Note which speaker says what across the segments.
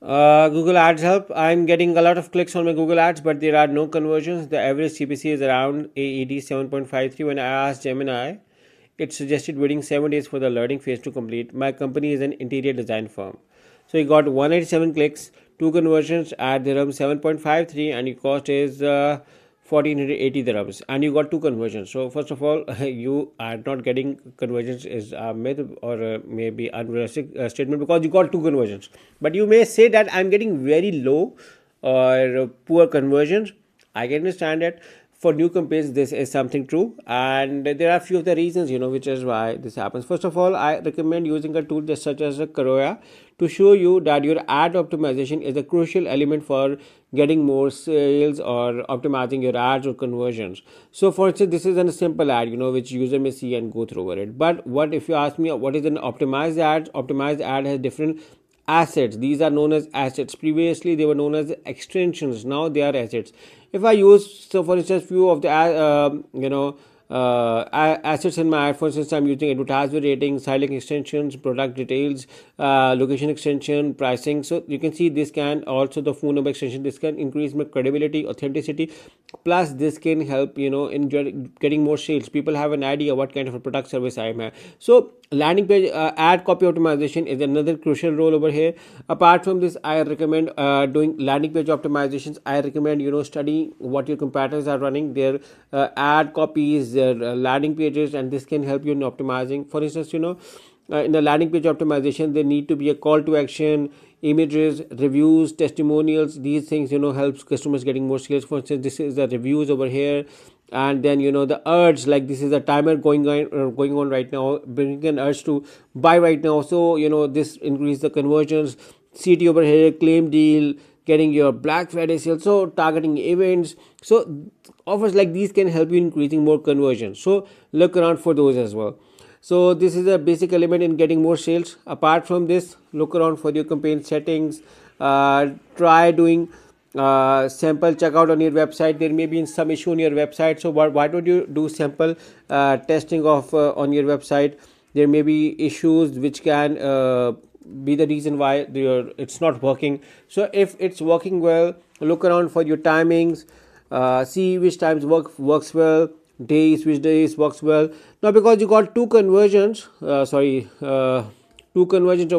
Speaker 1: Google Ads help. I'm getting a lot of clicks on my Google Ads, but there are no conversions. The average CPC is around AED 7.53. When I asked Gemini, it suggested waiting 7 days for the learning phase to complete. My company is an interior design firm. So you got 187 clicks, two conversions at dirham 7.53, and your cost is 1480 dirhams, and you got two conversions. So first of all, you are not getting conversions is a myth or maybe unrealistic statement, because you got two conversions. But you may say that I'm getting very low or poor conversions. I can understand that. For new campaigns, this is something true, and there are a few of the reasons, which is why this happens. First of all, I recommend using a tool just such as a Karoya to show you that your ad optimization is a crucial element for getting more sales or optimizing your ads or conversions. So for instance, this is a simple ad, which user may see and go through over it. But what if you ask me what is an optimized ad? Optimized ad has different assets. These are known as assets. Previously they were known as extensions, now they are assets. If I use, so for instance, few of the assets in my ad, for instance, I'm using advertiser ratings, styling extensions, product details, location extension, pricing. So you can see this can also the phone number extension. This can increase my credibility, authenticity. Plus, this can help in getting more sales. People have an idea what kind of a product service I am at. So landing page ad copy optimization is another crucial role over here. Apart from this, I recommend doing landing page optimizations. I recommend studying what your competitors are running, their ad copies, their landing pages, and this can help you in optimizing. For instance, in the landing page optimization, there need to be a call to action, images, reviews, testimonials. These things helps customers getting more sales. For instance, this is the reviews over here, and then the urge, like this is a timer going on right now, bringing an urge to buy right now. So this increase the conversions. CT over here, claim deal, getting your Black Friday sale, so targeting events. So offers like these can help you increasing more conversion. So look around for those as well. So this is a basic element in getting more sales. Apart from this, look around for your campaign settings. Try doing sample checkout on your website. There may be some issue on your website, so why don't you do sample testing of on your website? There may be issues which can be the reason why it's not working. So if it's working well, look around for your timings, see which times works well, days, which days works well. Now because you got two conversions over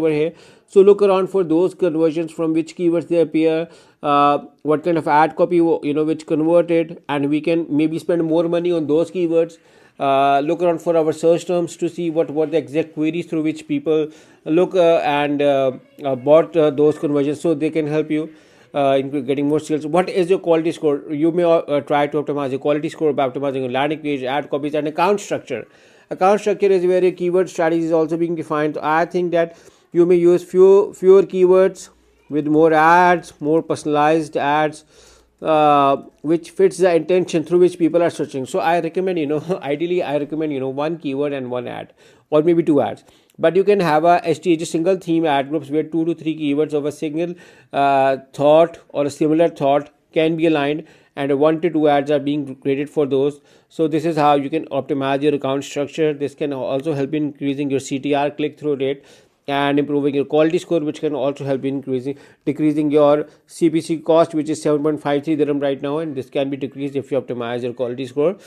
Speaker 1: here, so look around for those conversions, from which keywords they appear, what kind of ad copy which converted, and we can maybe spend more money on those keywords. Look around for our search terms to see what the exact queries through which people look and bought those conversions, so they can help you in getting more sales. What is your quality score? You may try to optimize your quality score by optimizing your landing page, ad copies, and account structure. Account structure is where a keyword strategy is also being defined. So I think that you may use fewer keywords with more ads, more personalized ads, which fits the intention through which people are searching. So I recommend, ideally I recommend, one keyword and one ad, or maybe two ads. But you can have a STH, single theme ad groups, where 2 to 3 keywords of a single thought or a similar thought can be aligned, and 1 to 2 ads are being created for those. So this is how you can optimize your account structure. This can also help in increasing your CTR, click through rate, and improving your quality score, which can also help in decreasing your CPC cost, which is 7.53 dirham right now, and this can be decreased if you optimize your quality score.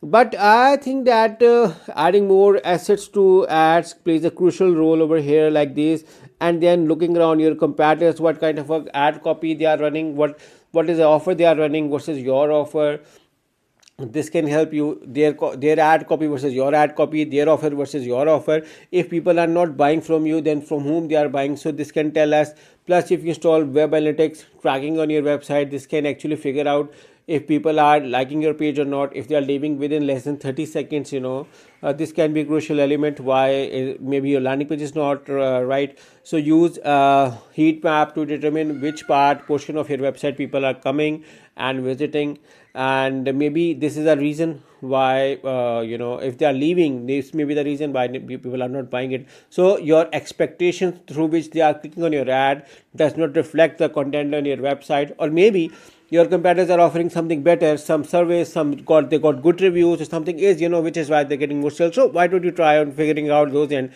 Speaker 1: But I think that adding more assets to ads plays a crucial role over here, like this. And then looking around your competitors, what kind of a ad copy they are running, what is the offer they are running versus your offer. This can help you, their ad copy versus your ad copy, their offer versus your offer. If people are not buying from you, then from whom they are buying, so this can tell us. Plus, if you install web analytics tracking on your website, this can actually figure out if people are liking your page or not, if they are leaving within less than 30 seconds. This can be a crucial element why maybe your landing page is not right. So use heat map to determine which portion of your website people are coming and visiting, and maybe this is a reason why if they are leaving, this may be the reason why people are not buying it. So your expectations through which they are clicking on your ad does not reflect the content on your website, or maybe your competitors are offering something better, some surveys, they got good reviews, or something is, which is why they're getting more sales. So why don't you try on figuring out those and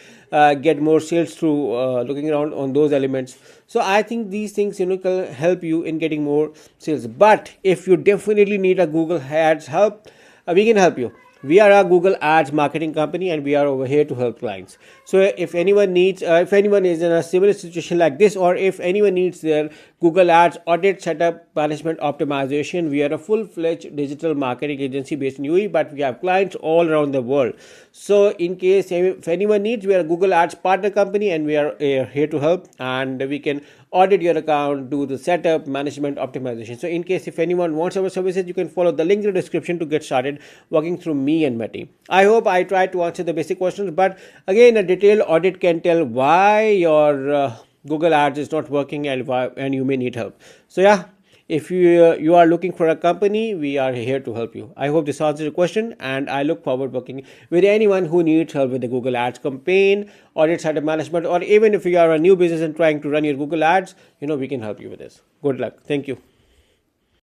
Speaker 1: get more sales through looking around on those elements. So I think these things, can help you in getting more sales. But if you definitely need a Google Ads help, we can help you. We are a Google Ads marketing company, and we are over here to help clients. So if anyone needs, if anyone is in a similar situation like this, or if anyone needs their Google Ads audit, setup, management, optimization, we are a full-fledged digital marketing agency based in UAE, but we have clients all around the world. So in case if anyone needs, we are a Google Ads partner company, and we are here to help, and we can audit your account, do the setup, management, optimization. So in case if anyone wants our services, you can follow the link in the description to get started working through me and my team. I hope I tried to answer the basic questions, but again, a detailed audit can tell why your Google Ads is not working, and you may need help. So yeah, if you are looking for a company, we are here to help you. I hope this answers your question, and I look forward working with anyone who needs help with the Google Ads campaign, audit, site management, or even if you are a new business and trying to run your Google Ads, we can help you with this. Good luck. Thank you.